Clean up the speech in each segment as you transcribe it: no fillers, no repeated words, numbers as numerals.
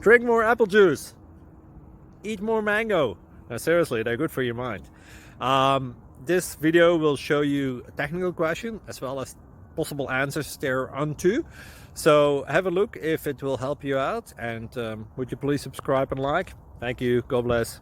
Drink more apple juice. Eat more mango. No, seriously, they're good for your mind. This video will show you a technical question as well as possible answers thereunto. So have a look if it will help you out, and would you please subscribe and like? Thank you. God bless.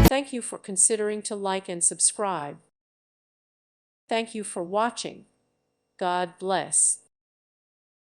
Thank you for considering to like and subscribe. Thank you for watching. God bless.